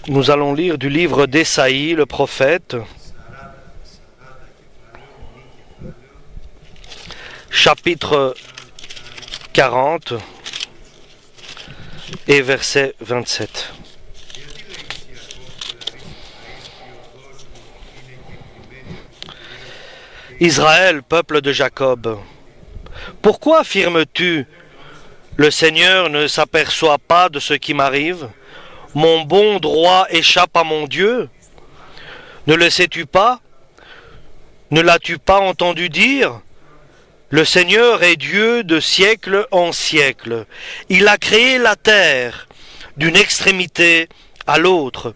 Nous allons lire du livre d'Ésaïe, le prophète, chapitre 40 et verset 27. Israël, peuple de Jacob, pourquoi affirmes-tu « Le Seigneur ne s'aperçoit pas de ce qui m'arrive » ? Mon bon droit échappe à mon Dieu. Ne le sais-tu pas? Ne l'as-tu pas entendu dire? Le Seigneur est Dieu de siècle en siècle. Il a créé la terre d'une extrémité à l'autre.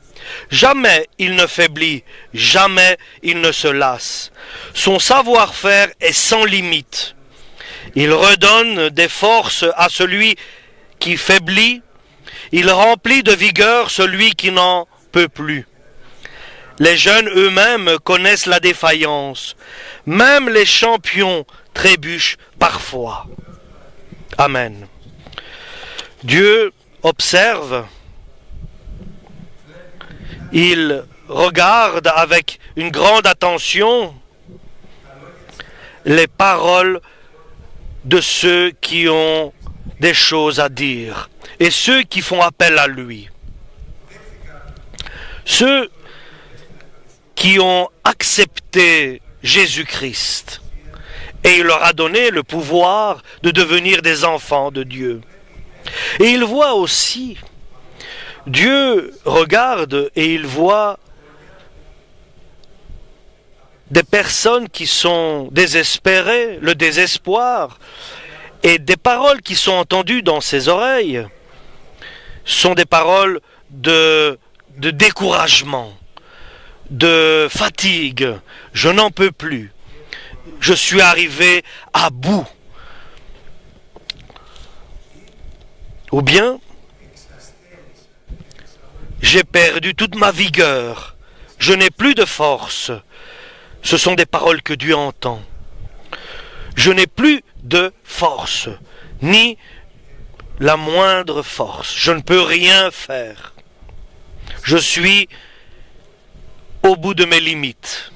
Jamais il ne faiblit, jamais il ne se lasse. Son savoir-faire est sans limite. Il redonne des forces à celui qui faiblit. Il remplit de vigueur celui qui n'en peut plus. Les jeunes eux-mêmes connaissent la défaillance. Même les champions trébuchent parfois. Amen. Dieu observe. Il regarde avec une grande attention les paroles de ceux qui ont des choses à dire. Et ceux qui font appel à lui, ceux qui ont accepté Jésus-Christ, et il leur a donné le pouvoir de devenir des enfants de Dieu. Et il voit aussi, Dieu regarde et il voit des personnes qui sont désespérées, le désespoir, et des paroles qui sont entendues dans ses oreilles sont des paroles de découragement, de fatigue. Je n'en peux plus. Je suis arrivé à bout. Ou bien, j'ai perdu toute ma vigueur. Je n'ai plus de force. Ce sont des paroles que Dieu entend. Je n'ai plus de force, ni la moindre force. Je ne peux rien faire. Je suis au bout de mes limites.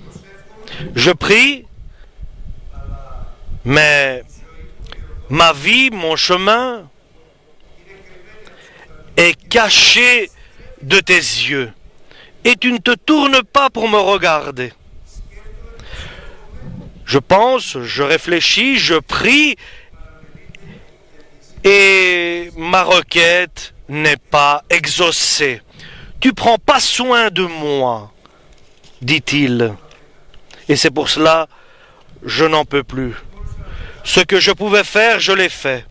Je prie, mais ma vie, mon chemin est caché de tes yeux. Et tu ne te tournes pas pour me regarder. Je pense, je réfléchis, je prie, et ma requête n'est pas exaucée. Tu prends pas soin de moi, dit-il. Et c'est pour cela, je n'en peux plus. Ce que je pouvais faire, je l'ai fait.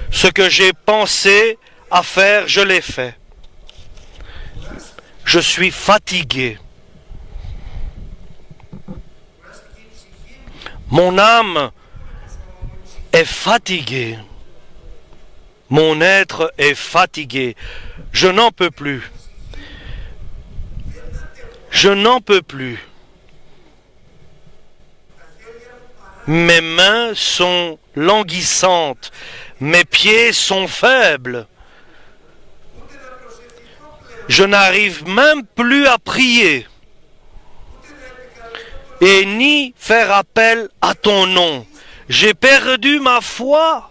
Ce que j'ai pensé à faire, je l'ai fait. Je suis fatigué. Mon âme est fatiguée. Mon être est fatigué. Je n'en peux plus. Je n'en peux plus. Mes mains sont languissantes. Mes pieds sont faibles. Je n'arrive même plus à prier. Et ni faire appel à ton nom. J'ai perdu ma foi.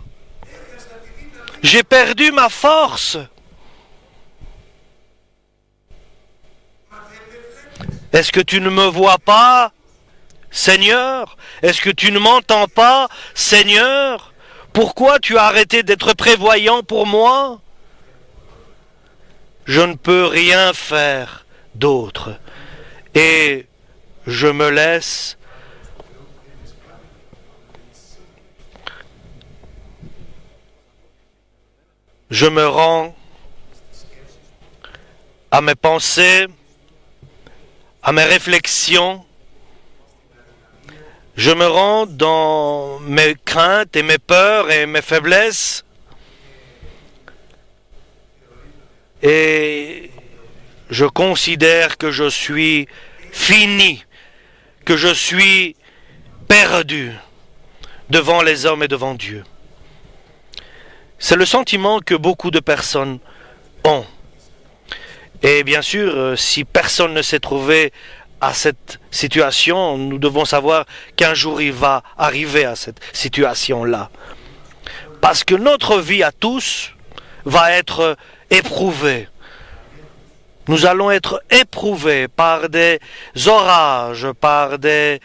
J'ai perdu ma force. Est-ce que tu ne me vois pas, Seigneur? Est-ce que tu ne m'entends pas, Seigneur? Pourquoi tu as arrêté d'être prévoyant pour moi? Je ne peux rien faire d'autre. Et je me laisse je me rends à mes pensées, à mes réflexions. Je me rends dans mes craintes et mes peurs et mes faiblesses. Et je considère que je suis fini, que je suis perdu devant les hommes et devant Dieu. C'est le sentiment que beaucoup de personnes ont. Et bien sûr, si personne ne s'est trouvé à cette situation, nous devons savoir qu'un jour il va arriver à cette situation-là. Parce que notre vie à tous va être éprouvée. Nous allons être éprouvés par des orages, par des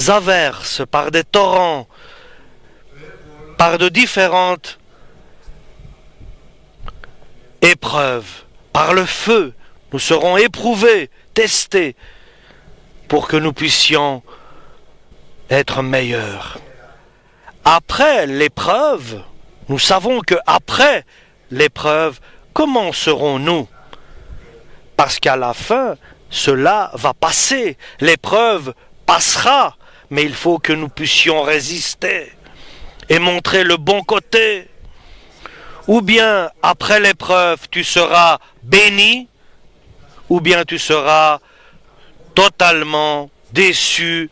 averses, par des torrents, par de différentes épreuves, par le feu. Nous serons éprouvés, testés, pour que nous puissions être meilleurs. Après l'épreuve, nous savons que après l'épreuve, comment serons-nous? Parce qu'à la fin, cela va passer. L'épreuve passera, mais il faut que nous puissions résister et montrer le bon côté. Ou bien, après l'épreuve, tu seras béni, ou bien tu seras totalement déçu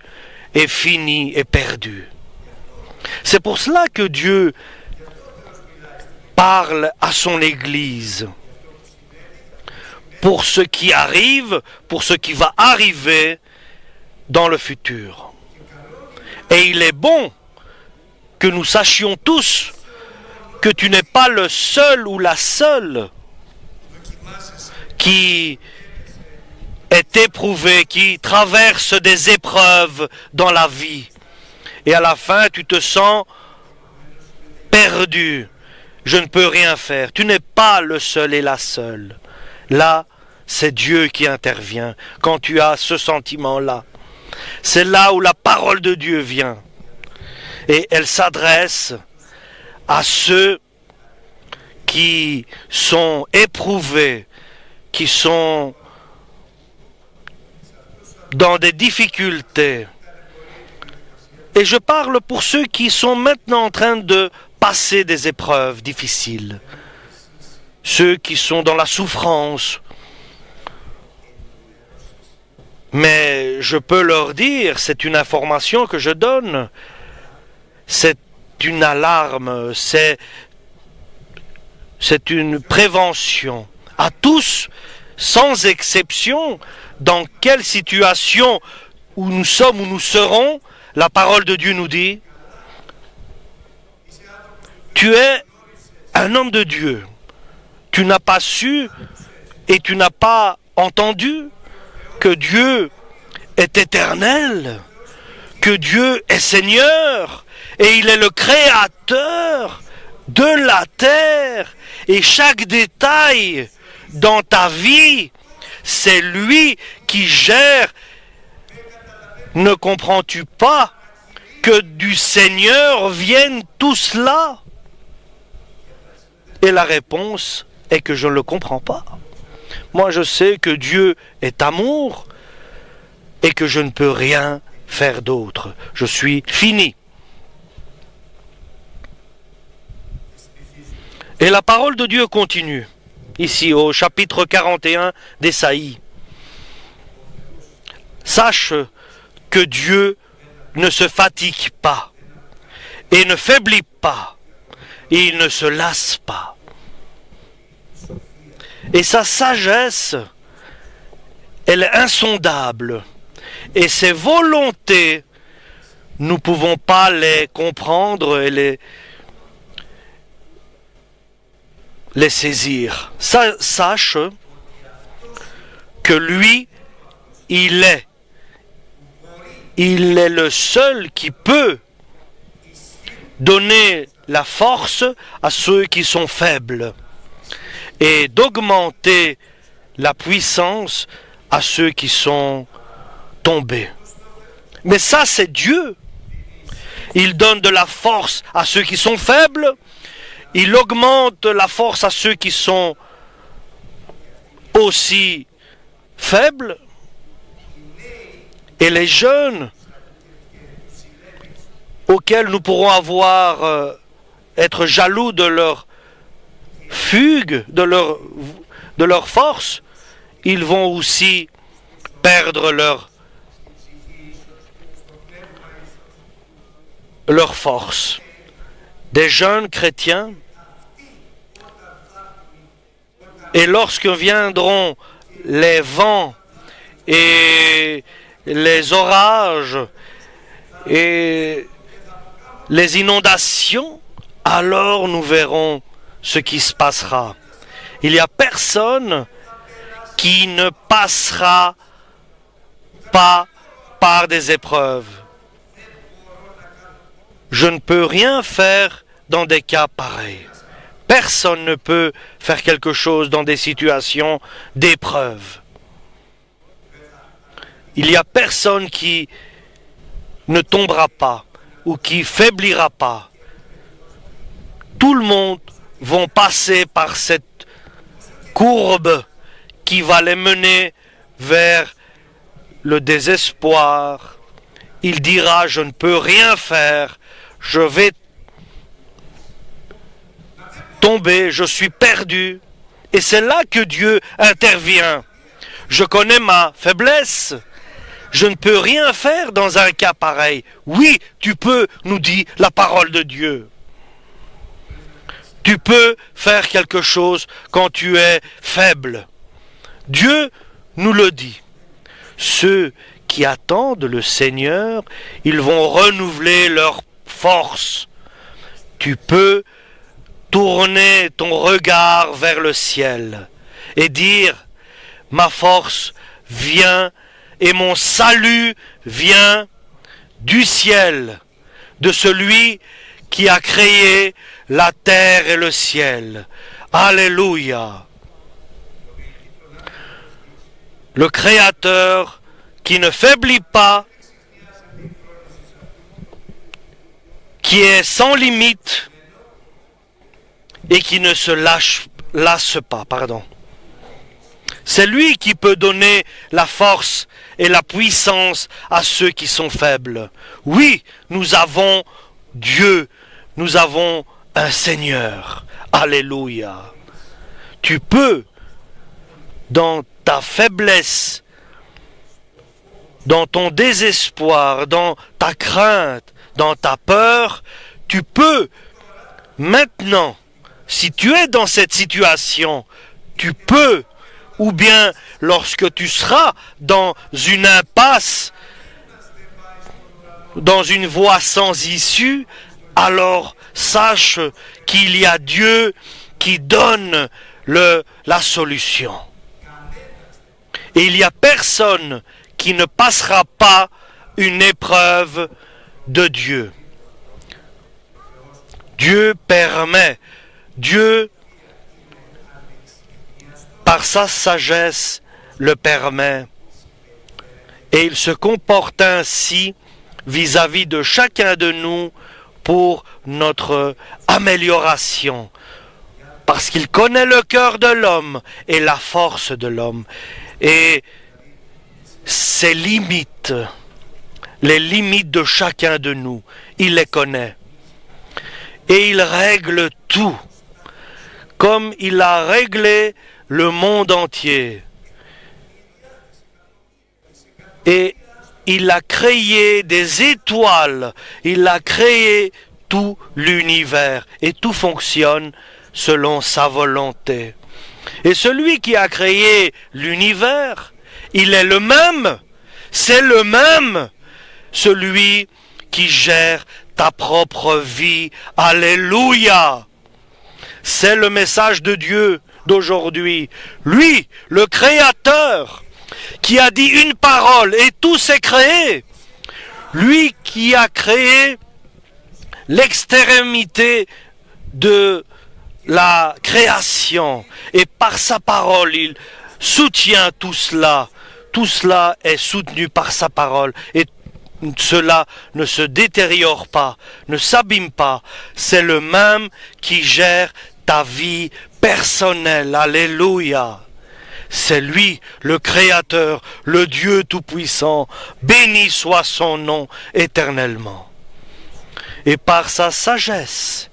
et fini et perdu. C'est pour cela que Dieu parle à son Église. Pour ce qui arrive, pour ce qui va arriver dans le futur. Et il est bon que nous sachions tous que tu n'es pas le seul ou la seule qui est éprouvé, qui traverse des épreuves dans la vie. Et à la fin, tu te sens perdu. Je ne peux rien faire. Tu n'es pas le seul et la seule. Là, c'est Dieu qui intervient quand tu as ce sentiment-là. C'est là où la parole de Dieu vient. Et elle s'adresse à ceux qui sont éprouvés, qui sont dans des difficultés. Et je parle pour ceux qui sont maintenant en train de passer des épreuves difficiles. Ceux qui sont dans la souffrance. Mais je peux leur dire, c'est une information que je donne, c'est une alarme, c'est une prévention. À tous, sans exception, dans quelle situation où nous sommes, où nous serons, la parole de Dieu nous dit, tu es un homme de Dieu. Tu n'as pas su et tu n'as pas entendu que Dieu est éternel, que Dieu est Seigneur, et il est le créateur de la terre, et chaque détail dans ta vie, c'est lui qui gère. Ne comprends-tu pas que du Seigneur vienne tout cela? Et la réponse est que je ne le comprends pas. Moi, je sais que Dieu est amour et que je ne peux rien faire d'autre. Je suis fini. Et la parole de Dieu continue, ici au chapitre 41 d'Ésaïe. Sache que Dieu ne se fatigue pas et ne faiblit pas et il ne se lasse pas. Et sa sagesse, elle est insondable. Et ses volontés, nous ne pouvons pas les comprendre et les saisir. Sache que lui, il est le seul qui peut donner la force à ceux qui sont faibles et d'augmenter la puissance à ceux qui sont tombés. Mais ça, c'est Dieu. Il donne de la force à ceux qui sont faibles. Il augmente la force à ceux qui sont aussi faibles. Et les jeunes auxquels nous pourrons être jaloux de leur fugue, de leur force, ils vont aussi perdre leur force. Des jeunes chrétiens, et lorsque viendront les vents et les orages et les inondations, alors nous verrons ce qui se passera. Il n'y a personne qui ne passera pas par des épreuves. Je ne peux rien faire dans des cas pareils. Personne ne peut faire quelque chose dans des situations d'épreuve. Il n'y a personne qui ne tombera pas ou qui faiblira pas. Tout le monde va passer par cette courbe qui va les mener vers le désespoir. Il dira, je ne peux rien faire, je vais tomber, je suis perdu. Et c'est là que Dieu intervient. Je connais ma faiblesse. Je ne peux rien faire dans un cas pareil. Oui, tu peux, nous dit la parole de Dieu. Tu peux faire quelque chose quand tu es faible. Dieu nous le dit. Ceux qui attendent le Seigneur, ils vont renouveler leur force. Tu peux tourner ton regard vers le ciel et dire, ma force vient et mon salut vient du ciel, de celui qui a créé la terre et le ciel. Alléluia. Le Créateur qui ne faiblit pas, qui est sans limite et qui ne se lasse pas. C'est lui qui peut donner la force et la puissance à ceux qui sont faibles. Oui, nous avons Dieu, nous avons un Seigneur. Alléluia. Tu peux, dans ta faiblesse, dans ton désespoir, dans ta crainte, dans ta peur, tu peux maintenant, si tu es dans cette situation, tu peux, ou bien lorsque tu seras dans une impasse, dans une voie sans issue, alors sache qu'il y a Dieu qui donne la solution. Et il n'y a personne qui ne passera pas une épreuve de Dieu. Dieu permet, Dieu, par sa sagesse, le permet. Et il se comporte ainsi vis-à-vis de chacun de nous pour notre amélioration. Parce qu'il connaît le cœur de l'homme et la force de l'homme. Et ses limites, les limites de chacun de nous, il les connaît. Et il règle tout, comme il a réglé le monde entier. Et il a créé des étoiles, il a créé tout l'univers, et tout fonctionne selon sa volonté. Et celui qui a créé l'univers, il est le même, c'est le même, celui qui gère ta propre vie. Alléluia! C'est le message de Dieu d'aujourd'hui. Lui, le Créateur, qui a dit une parole et tout s'est créé. Lui qui a créé l'extrémité de la création. Et par sa parole, il soutient tout cela. Tout cela est soutenu par sa parole. Et cela ne se détériore pas, ne s'abîme pas. C'est le même qui gère ta vie personnelle. Alléluia. C'est lui, le Créateur, le Dieu Tout-Puissant. Béni soit son nom éternellement. Et par sa sagesse,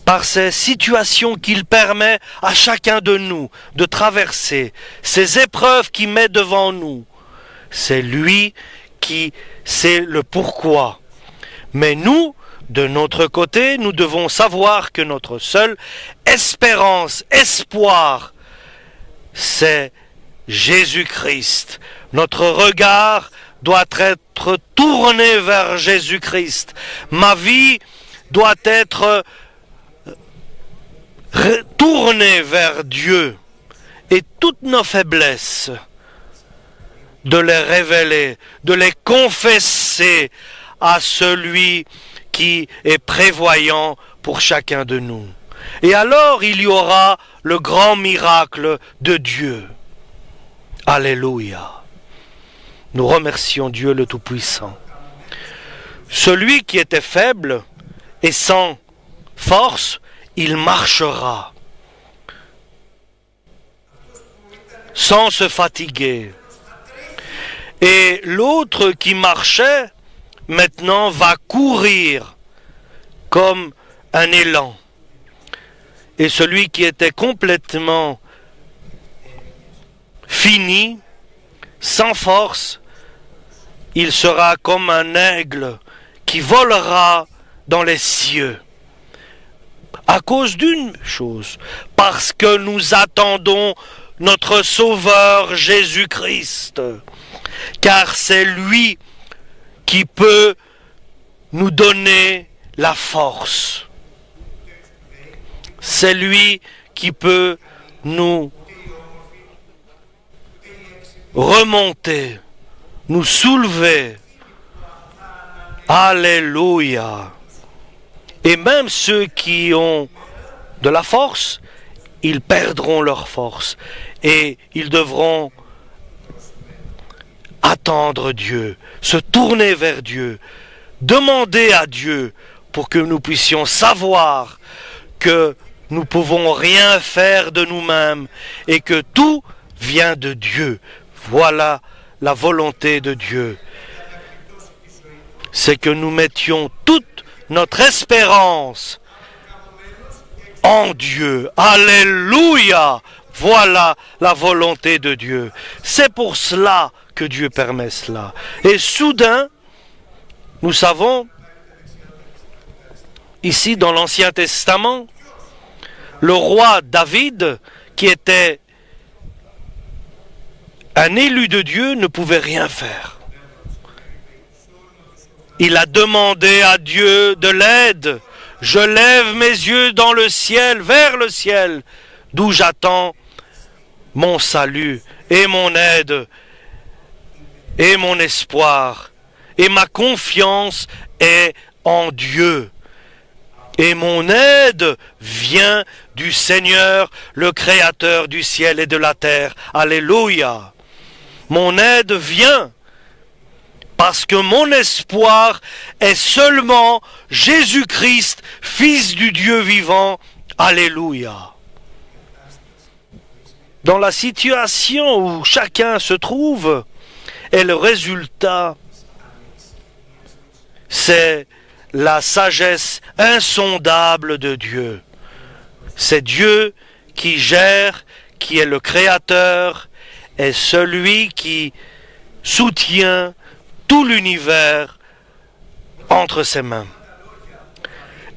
par ces situations qu'il permet à chacun de nous de traverser, ces épreuves qu'il met devant nous. C'est lui qui sait le pourquoi. Mais nous, de notre côté, nous devons savoir que notre seule espérance, espoir, c'est Jésus-Christ. Notre regard doit être tourné vers Jésus-Christ. Ma vie doit être tournée vers Dieu. Et toutes nos faiblesses, de les révéler, de les confesser à celui qui est prévoyant pour chacun de nous. Et alors il y aura le grand miracle de Dieu. Alléluia. Nous remercions Dieu le Tout-Puissant. Celui qui était faible et sans force, il marchera sans se fatiguer. Et l'autre qui marchait, maintenant va courir comme un élan. Et celui qui était complètement fini, sans force, il sera comme un aigle qui volera dans les cieux. À cause d'une chose, parce que nous attendons notre Sauveur Jésus-Christ. Car c'est lui qui peut nous donner la force. C'est lui qui peut nous remonter, nous soulever. Alléluia. Et même ceux qui ont de la force, ils perdront leur force. Et ils devront attendre Dieu, se tourner vers Dieu, demander à Dieu pour que nous puissions savoir que nous ne pouvons rien faire de nous-mêmes et que tout vient de Dieu. Voilà la volonté de Dieu. C'est que nous mettions toute notre espérance en Dieu. Alléluia! Voilà la volonté de Dieu. C'est pour cela que Dieu permet cela. Et soudain, nous savons, ici dans l'Ancien Testament, le roi David, qui était un élu de Dieu, ne pouvait rien faire. Il a demandé à Dieu de l'aide. Je lève mes yeux dans le ciel, vers le ciel, d'où j'attends mon salut et mon aide et mon espoir. Et ma confiance est en Dieu. Et mon aide vient du Seigneur, le Créateur du ciel et de la terre. Alléluia. Mon aide vient parce que mon espoir est seulement Jésus-Christ, Fils du Dieu vivant. Alléluia. Dans la situation où chacun se trouve, et le résultat, c'est la sagesse insondable de Dieu. C'est Dieu qui gère, qui est le Créateur, et celui qui soutient tout l'univers entre ses mains.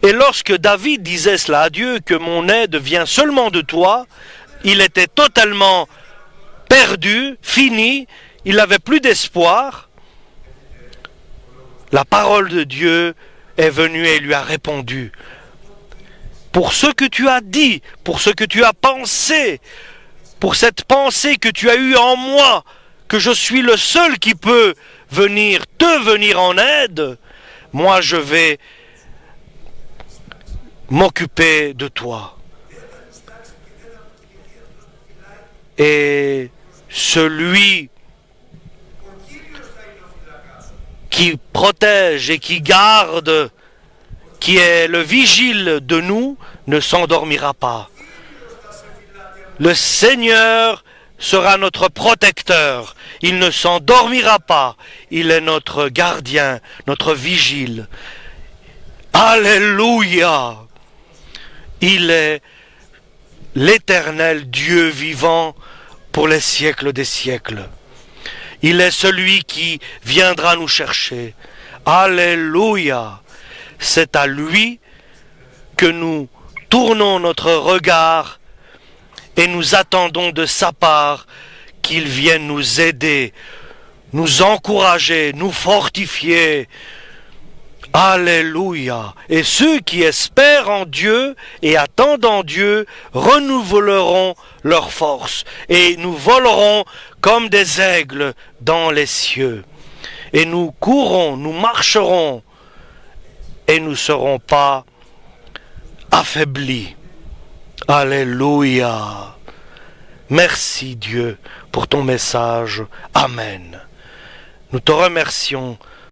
Et lorsque David disait cela à Dieu, que mon aide vient seulement de toi, il était totalement perdu, fini, il n'avait plus d'espoir. La parole de Dieu est venue et lui a répondu. Pour ce que tu as dit, pour ce que tu as pensé, pour cette pensée que tu as eue en moi, que je suis le seul qui peut te venir en aide, moi je vais m'occuper de toi. Et celui qui protège et qui garde, qui est le vigile de nous, ne s'endormira pas. Le Seigneur sera notre protecteur. Il ne s'endormira pas. Il est notre gardien, notre vigile. Alléluia! Il est l'Éternel Dieu vivant pour les siècles des siècles. Il est celui qui viendra nous chercher. Alléluia! C'est à lui que nous tournons notre regard et nous attendons de sa part qu'il vienne nous aider, nous encourager, nous fortifier. Alléluia! Et ceux qui espèrent en Dieu et attendent en Dieu renouvelleront leur force et nous volerons comme des aigles dans les cieux. Et nous courrons, nous marcherons et nous ne serons pas affaiblis. Alléluia! Merci Dieu pour ton message. Amen. Nous te remercions